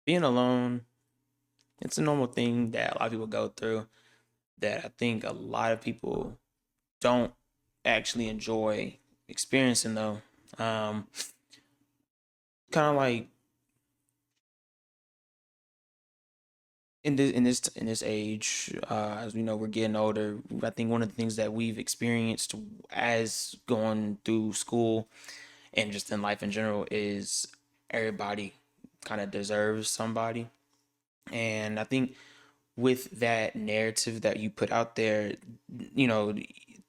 being alone, it's a normal thing that a lot of people go through that I think a lot of people don't actually enjoy experiencing though. Um, Kind of like in this age, as we know, we're getting older. I think one of the things that we've experienced as going through school and just in life in general is everybody kind of deserves somebody. And I think with that narrative that you put out there, you know,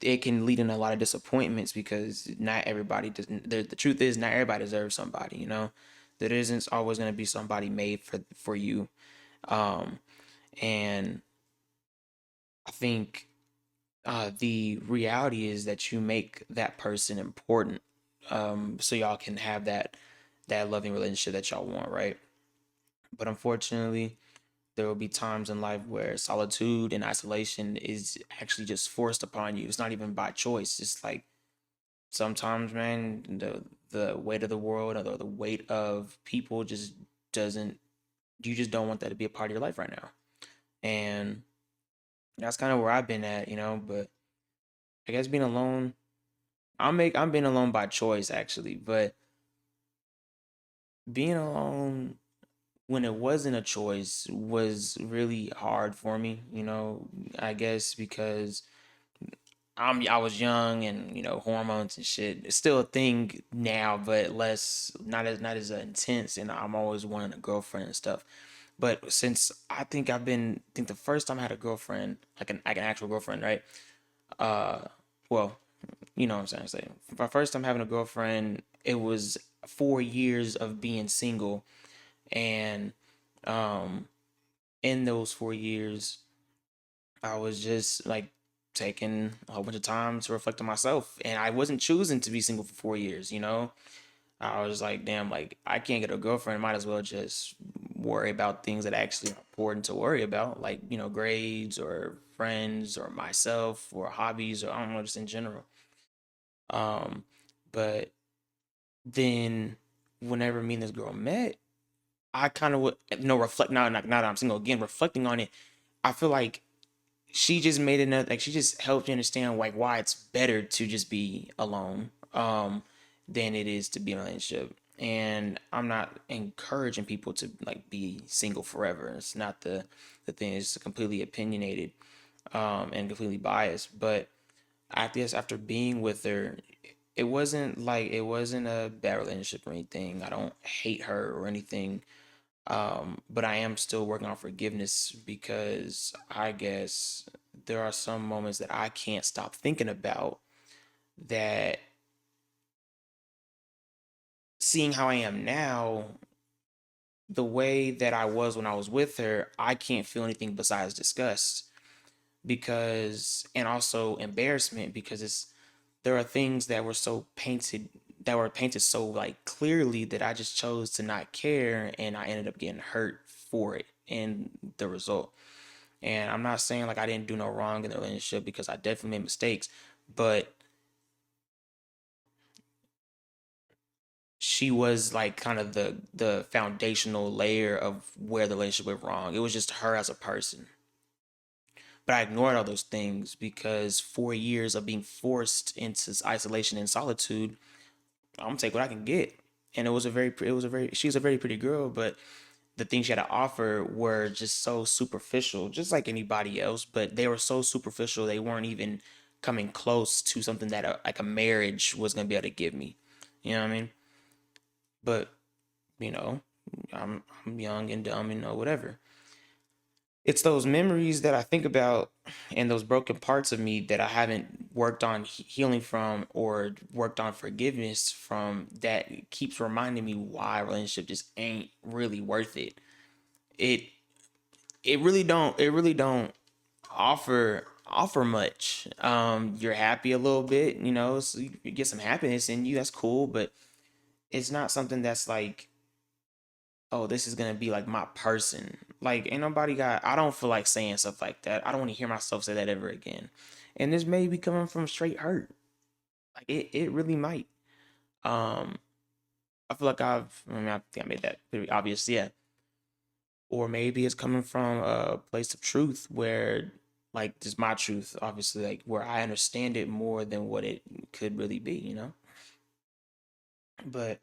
it can lead in a lot of disappointments because not everybody does. The truth is, not everybody deserves somebody. There isn't always going to be somebody made for you. Um, and I think the reality is that you make that person important, so y'all can have that loving relationship that y'all want, right? But unfortunately, there will be times in life where solitude and isolation is actually just forced upon you. It's not even by choice. It's like sometimes, man, the weight of the world or the weight of people just doesn't. You just don't want that to be a part of your life right now, and that's kind of where I've been at, But I guess being alone, I'm being alone by choice actually, but being alone when it wasn't a choice was really hard for me, I guess because I was young and hormones and shit. It's still a thing now, but less not as intense. And I'm always wanting a girlfriend and stuff. But since I think the first time I had a girlfriend, like an actual girlfriend, right? Uh, well, you know what I'm saying. My first time having a girlfriend, it was 4 years of being single, and um, in those 4 years, I was just like taking a whole bunch of time to reflect on myself. And I wasn't choosing to be single for 4 years. I was like, damn, like I can't get a girlfriend. Might as well just worry about things that actually are important to worry about, like, grades or friends or myself or hobbies or I don't know, just in general. Um, but then whenever me and this girl met, I kind of would, reflect now that I'm single again, reflecting on it, I feel like she just made it like she just helped you understand like why it's better to just be alone than it is to be in a relationship. And I'm not encouraging people to like be single forever. It's not the thing. It's completely opinionated and completely biased. But after being with her, it wasn't a bad relationship or anything. I don't hate her or anything, but I am still working on forgiveness because I guess there are some moments that I can't stop thinking about that seeing how I am now, the way that I was when I was with her, I can't feel anything besides disgust because and also embarrassment because there are things that were painted so like clearly that I just chose to not care and I ended up getting hurt for it and the result. And I'm not saying like I didn't do no wrong in the relationship because I definitely made mistakes, but she was like kind of the foundational layer of where the relationship went wrong. It was just her as a person. But I ignored all those things because 4 years of being forced into isolation and solitude, I'm gonna take what I can get. And she was a very pretty girl, but the things she had to offer were just so superficial, just like anybody else, but they were so superficial they weren't even coming close to something that like a marriage was gonna be able to give me. You know what I mean? But you know, I'm young and dumb and whatever. It's those memories that I think about and those broken parts of me that I haven't worked on healing from or worked on forgiveness from that keeps reminding me why a relationship just ain't really worth it. It it really don't offer much. You're happy a little bit, so you get some happiness in you, that's cool, but it's not something that's like, oh, this is gonna be like my person. Like ain't nobody got I don't feel like saying stuff like that. I don't want to hear myself say that ever again. And this may be coming from straight hurt. Like it really might. Um I feel like I think I made that pretty obvious. Yeah. or maybe it's coming from a place of truth where, like, this is my truth, obviously, like where I understand it more than what it could really be, you know? But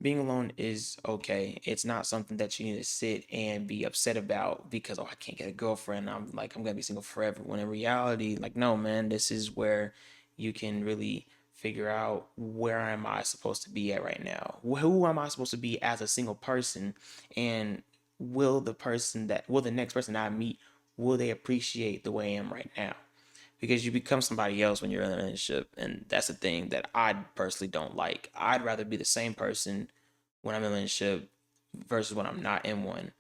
being alone is okay. It's not something that you need to sit and be upset about because, oh, I can't get a girlfriend. I'm gonna be single forever. When in reality, like, no, man, this is where you can really figure out, where am I supposed to be at right now? Who am I supposed to be as a single person? And will the next person I meet, will they appreciate the way I am right now? Because you become somebody else when you're in a relationship, and that's the thing that I personally don't like. I'd rather be the same person when I'm in a relationship versus when I'm not in one,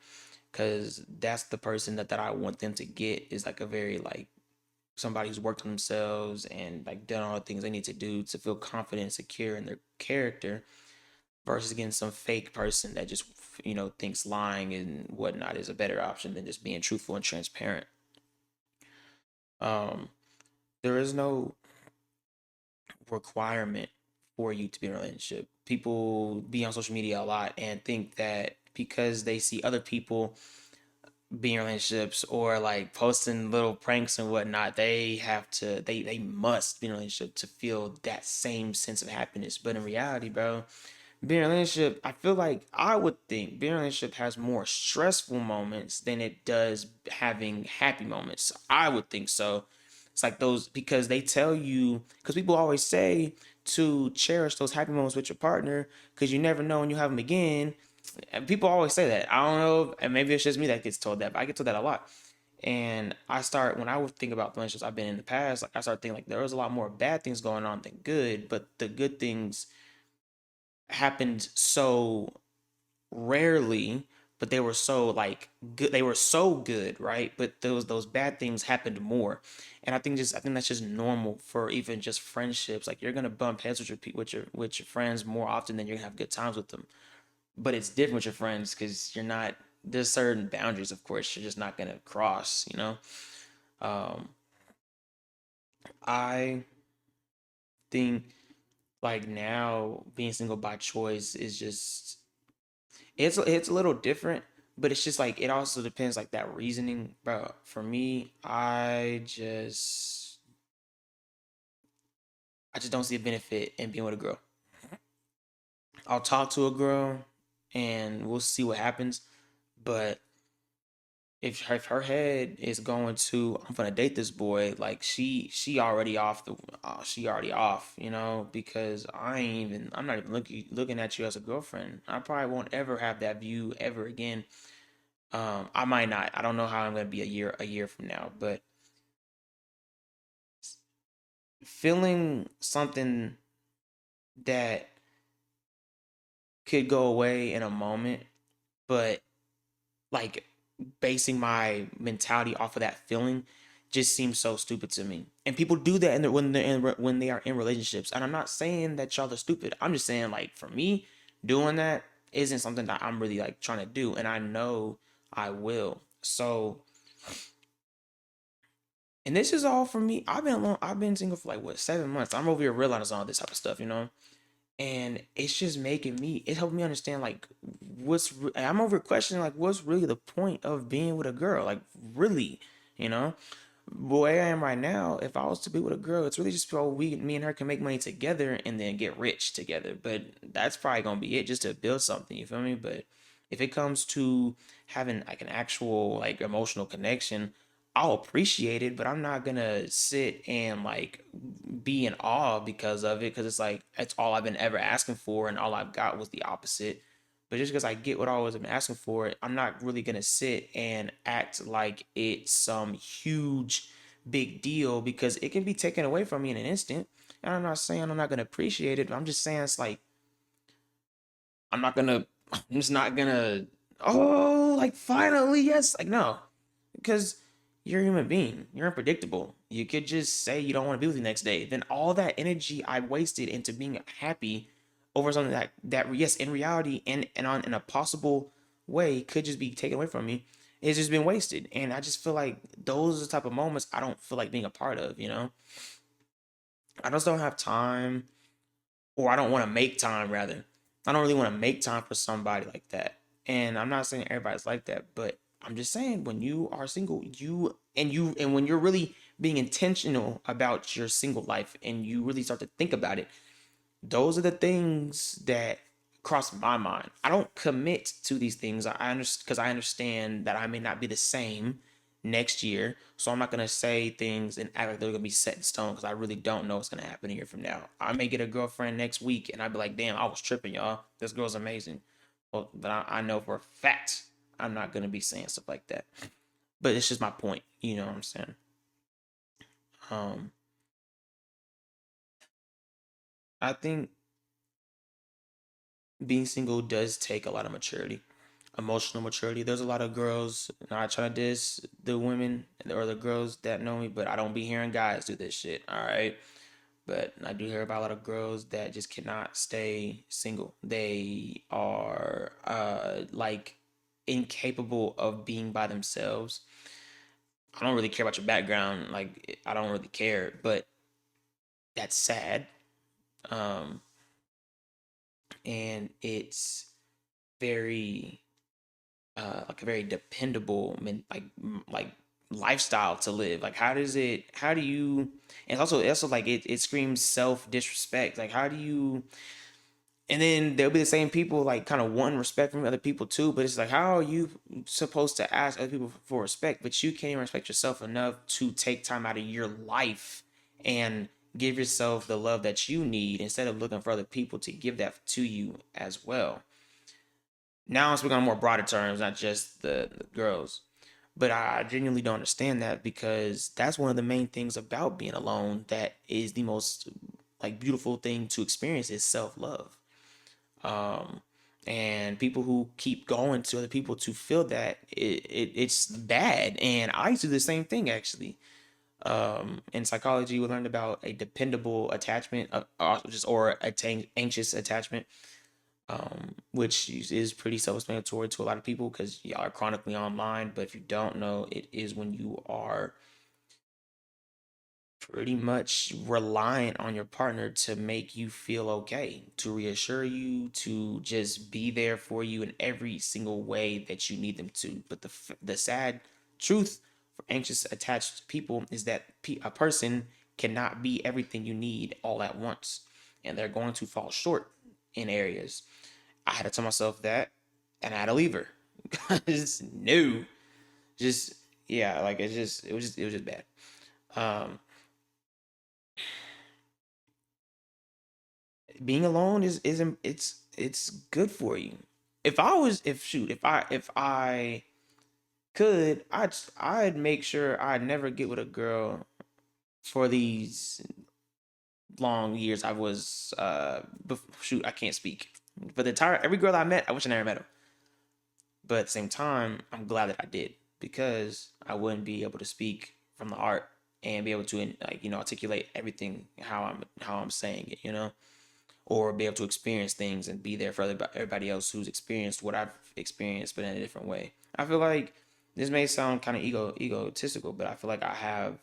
because that's the person that I want them to get, is like a very, like, somebody who's worked on themselves and like done all the things they need to do to feel confident and secure in their character, versus again some fake person that just, thinks lying and whatnot is a better option than just being truthful and transparent. um there is no requirement for you to be in a relationship. People be on social media a lot and think that because they see other people being in relationships or like posting little pranks and whatnot, they must be in a relationship to feel that same sense of happiness. But in reality, bro, being in a relationship, I feel like, I would think being in a relationship has more stressful moments than it does having happy moments. I would think so. It's like those, because they tell you, because people always say to cherish those happy moments with your partner because you never know when you have them again. And people always say that. I don't know, and maybe it's just me that gets told that, but I get told that a lot. And when I would think about the relationships I've been in the past, like, I start thinking like there was a lot more bad things going on than good, but the good things happened so rarely, but they were so, like, good. They were so good, right? But those bad things happened more. And I think that's just normal for even just friendships. Like, you're gonna bump heads with your friends more often than you're gonna have good times with them. But it's different with your friends because you're not there's certain boundaries, of course, you're just not gonna cross, you know? Um I think, like, now being single by choice is just, it's a little different, but it's just like, it also depends, like, that reasoning, bro. For me, I just don't see a benefit in being with a girl. I'll talk to a girl and we'll see what happens, but if her head is going to, I'm gonna date this boy, like, she already off the she already off, because I'm not even looking at you as a girlfriend. I probably won't ever have that view ever again. I might not. I don't know how I'm gonna be a year from now, but feeling something that could go away in a moment, but, like, basing my mentality off of that feeling just seems so stupid to me. And people do that when they are in relationships. And I'm not saying that y'all are stupid. I'm just saying, like, for me, doing that isn't something that I'm really, like, trying to do, and I know I will. So, and this is all for me. I've been single for, like, what, 7 months. I'm over here realizing all this type of stuff. And it's just making me it helped me understand, like, I'm over questioning, like, what's really the point of being with a girl, like, really, you know the way I am right now. If I was to be with a girl, it's really just so me and her can make money together and then get rich together. But that's probably gonna be it, just to build something, you feel me? But if it comes to having, like, an actual, like, emotional connection, I'll appreciate it, but I'm not gonna sit and, like, be in awe because of it, because it's like it's all I've been ever asking for, and all I've got was the opposite. But just because I get what I was been asking for, I'm not really gonna sit and act like it's some huge big deal, because it can be taken away from me in an instant. And I'm not saying I'm not gonna appreciate it, but I'm just saying it's like, I'm not gonna I'm just not gonna, oh, like, finally, yes, like, no. Because you're a human being. You're unpredictable. You could just say you don't want to be with me the next day. Then all that energy I wasted into being happy over something that yes, in reality, and in a possible way, could just be taken away from me. It's just been wasted. And I just feel like those are the type of moments I don't feel like being a part of. I just don't have time, or I don't want to make time, rather. I don't really want to make time for somebody like that. And I'm not saying everybody's like that, but I'm just saying, when you are single, and when you're really being intentional about your single life and you really start to think about it, those are the things that cross my mind. I don't commit to these things. I understand because I understand that I may not be the same next year. So I'm not gonna say things and act like they're gonna be set in stone because I really don't know what's gonna happen a year from now. I may get a girlfriend next week and I'd be like, damn, I was tripping, y'all. This girl's amazing. Well, but I know for a fact I'm not gonna be saying stuff like that. But it's just my point. You know what I'm saying? Um, I think being single does take a lot of maturity, emotional maturity. There's a lot of girls, not trying to diss the women or the girls that know me, but I don't be hearing guys do this shit. All right. But I do hear about a lot of girls that just cannot stay single. They are like incapable of being by themselves. I don't really care about your background. Like, I don't really care, but that's sad. Um, and it's very like a very dependable like lifestyle to live. Like, how do you, and it's also like it screams self disrespect. Like, how do you, and then there'll be the same people like kind of wanting respect from other people too, but it's like, how are you supposed to ask other people for respect, but you can't even respect yourself enough to take time out of your life and give yourself the love that you need instead of looking for other people to give that to you as well. Now I'm speaking on more broader terms, not just the girls. But I genuinely don't understand that because that's one of the main things about being alone that is the most like beautiful thing to experience is self-love. Um and people who keep going to other people to feel that it's bad. And I used to do the same thing actually. In psychology, we learned about a dependable attachment, or anxious attachment, which is pretty self-explanatory to a lot of people because y'all are chronically online. But if you don't know, it is when you are pretty much reliant on your partner to make you feel okay, to reassure you, to just be there for you in every single way that you need them to. But the sad truth for anxious attached people is that a person cannot be everything you need all at once, and they're going to fall short in areas. I had to tell myself that, and I had to leave her. Just no, just yeah, like it was just bad. Um, Being alone is it's good for you. If I could, I'd make sure I never get with a girl for these long years I was shoot, I can't speak. But the entire every girl I met, I wish I never met her. But at the same time, I'm glad that I did because I wouldn't be able to speak from the art and be able to like articulate everything how I'm saying it, or be able to experience things and be there for everybody else who's experienced what I've experienced, but in a different way. I feel like this may sound kind of egotistical, but I feel like I have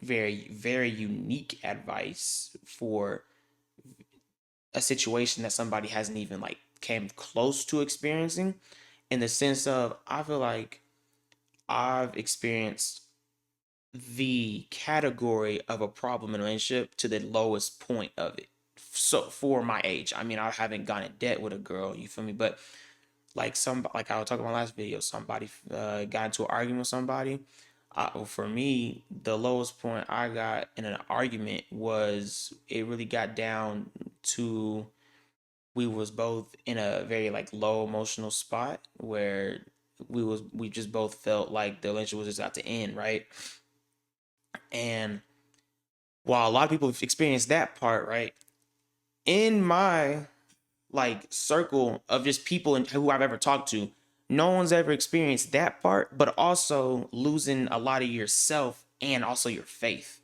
very very unique advice for a situation that somebody hasn't even like came close to experiencing, in the sense of I feel like I've experienced the category of a problem in a relationship to the lowest point of it. So for my age, I mean, I haven't gone in debt with a girl, you feel me? But like I was talking about last video, somebody got into an argument with somebody. For me, the lowest point I got in an argument was it really got down to we was both in a very like low emotional spot where we just both felt like the relationship was just out to end, right? And while a lot of people have experienced that part, right? In my like circle of just people and who I've ever talked to, no one's ever experienced that part, but also losing a lot of yourself and also your faith.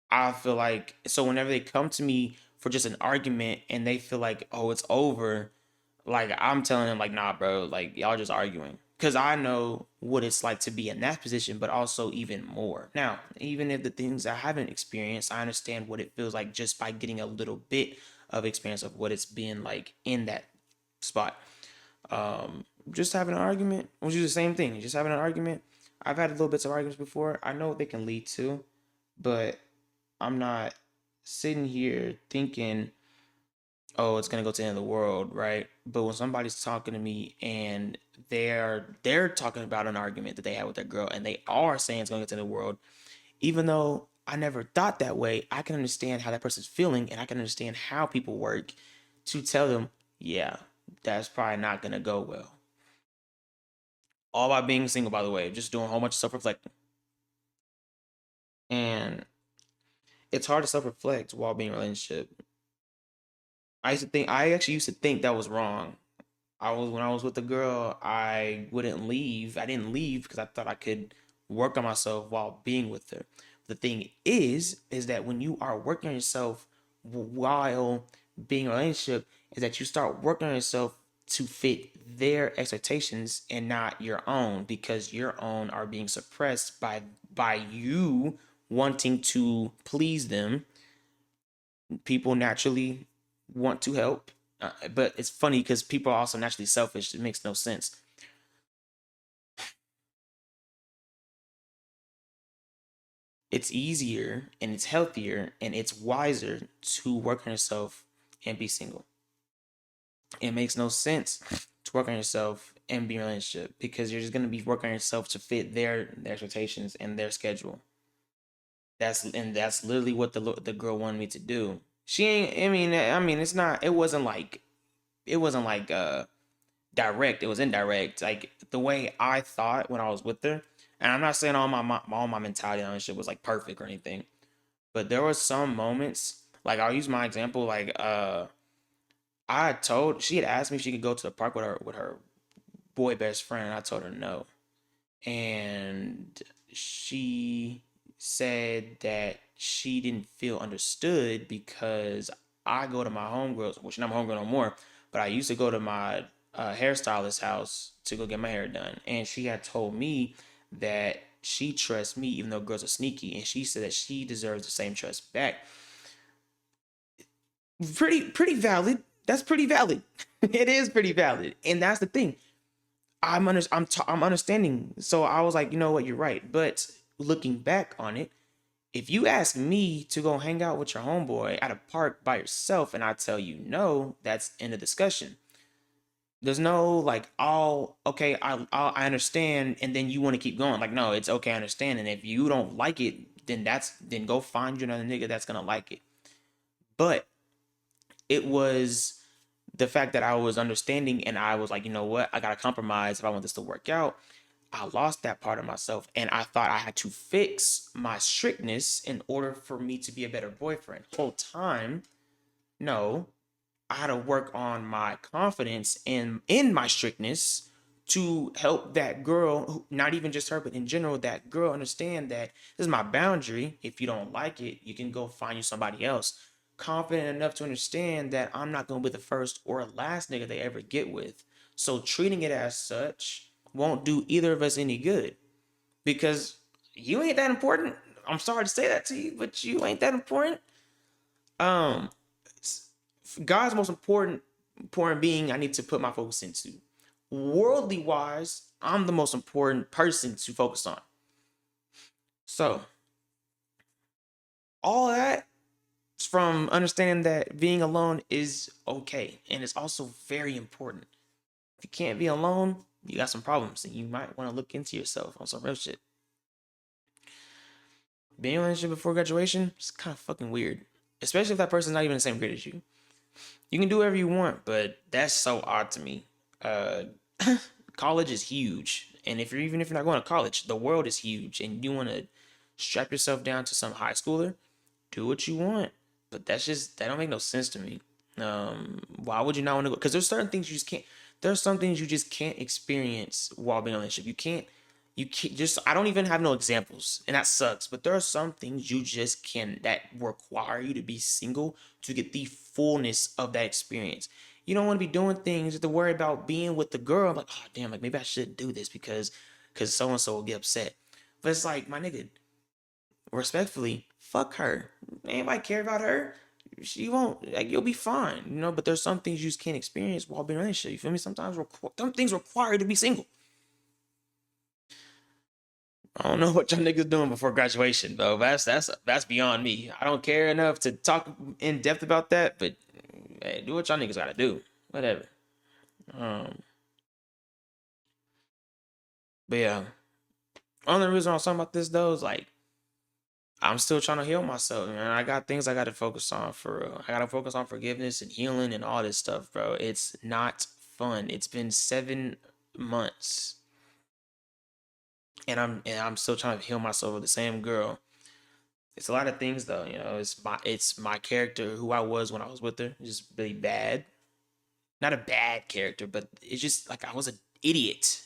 I feel like so whenever they come to me for just an argument and they feel like, oh, it's over, like I'm telling them like, nah, bro, like y'all just arguing. Cause I know what it's like to be in that position, but also even more. Now, even if the things I haven't experienced, I understand what it feels like just by getting a little bit of experience of what it's been like in that spot. Just having an argument, which is the same thing. Just having an argument. I've had little bits of arguments before. I know what they can lead to, but I'm not sitting here thinking, oh, it's gonna go to the end of the world, right? But when somebody's talking to me and they're talking about an argument that they had with their girl and they are saying it's gonna go to the end of the world, even though I never thought that way, I can understand how that person's feeling and I can understand how people work to tell them, yeah, that's probably not gonna go well. All by being single, by the way, just doing a whole bunch of self-reflecting. And it's hard to self-reflect while being in a relationship. I actually used to think that was wrong. When I was with a girl, I wouldn't leave. I didn't leave because I thought I could work on myself while being with her. The thing is that when you are working on yourself while being in a relationship, is that you start working on yourself to fit their expectations and not your own, because your own are being suppressed by you wanting to please them. People naturally want to help, but it's funny because people are also naturally selfish. It makes no sense. It's easier and it's healthier and it's wiser to work on yourself and be single. It makes no sense to work on yourself and be in a relationship because you're just gonna be working on yourself to fit their expectations and their schedule. That's literally what the girl wanted me to do. She ain't. I mean, it's not. It wasn't like direct. It was indirect. Like the way I thought when I was with her. And I'm not saying all my mentality on this shit was like perfect or anything, but there was some moments. Like I'll use my example. Like she had asked me if she could go to the park with her boy best friend. And I told her no, and she said that she didn't feel understood because I go to my homegirls, which not my homegirl no more, but I used to go to my hairstylist house to go get my hair done. And she had told me that she trusts me even though girls are sneaky, and she said that she deserves the same trust back. Pretty valid. That's pretty valid. It is pretty valid, and that's the thing. I'm understanding. So I was like, you know what, you're right. But looking back on it, if you ask me to go hang out with your homeboy at a park by yourself and I tell you no, that's end of discussion. There's no like, oh, okay, I understand, and then you want to keep going. Like, no, it's okay, I understand, and if you don't like it, then go find you another nigga that's gonna like it. But it was the fact that I was understanding and I was like, you know what, I gotta compromise if I want this to work out. I lost that part of myself and I thought I had to fix my strictness in order for me to be a better boyfriend. Whole time, no, I had to work on my confidence in my strictness to help that girl, not even just her, but in general, that girl understand that this is my boundary. If you don't like it, you can go find you somebody else. Confident enough to understand that I'm not gonna be the first or last nigga they ever get with. So treating it as such won't do either of us any good because you ain't that important. I'm sorry to say that to you, but you ain't that important. Um, God's most important being I need to put my focus into. Worldly wise, I'm the most important person to focus on. So all that is from understanding that being alone is okay and it's also very important. If you can't be alone, you got some problems and you might want to look into yourself on some real shit. Being in a relationship before graduation is kind of fucking weird, especially if that person's not even the same grade as you. You can do whatever you want, but that's so odd to me. Uh, College is huge, and if you're not going to college, the world is huge, and you want to strap yourself down to some high schooler, do what you want. But that don't make no sense to me. Why would you not want to go? Because there's certain things you just can't. There's some things you just can't experience while being in a relationship. You can't just. I don't even have no examples, and that sucks. But there are some things you just can that require you to be single to get the fullness of that experience. You don't want to be doing things to worry about being with the girl. Like, oh damn, like maybe I should do this because so and so will get upset. But it's like, my nigga, respectfully, fuck her. Anybody care about her? she won't, like, you'll be fine, you know. But there's some things you just can't experience while being in a relationship. You feel me? Sometimes some things require you to be single. I don't know what y'all niggas doing before graduation, though. That's beyond me. I don't care enough to talk in depth about that, but hey, do what y'all niggas gotta do. Whatever. Um, but yeah, only reason I was talking about this though is like I'm still trying to heal myself, man. I got things I got to focus on for real. I got to focus on forgiveness and healing and all this stuff, bro. It's not fun. It's been 7 months, and I'm still trying to heal myself with the same girl. It's a lot of things though, you know. It's my character, who I was when I was with her, just really bad. Not a bad character, but it's just like I was an idiot.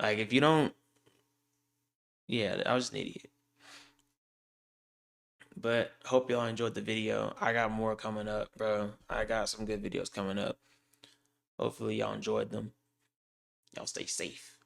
Like if you don't, yeah, I was an idiot. But hope y'all enjoyed the video. I got more coming up, bro. I got some good videos coming up. Hopefully y'all enjoyed them. Y'all stay safe.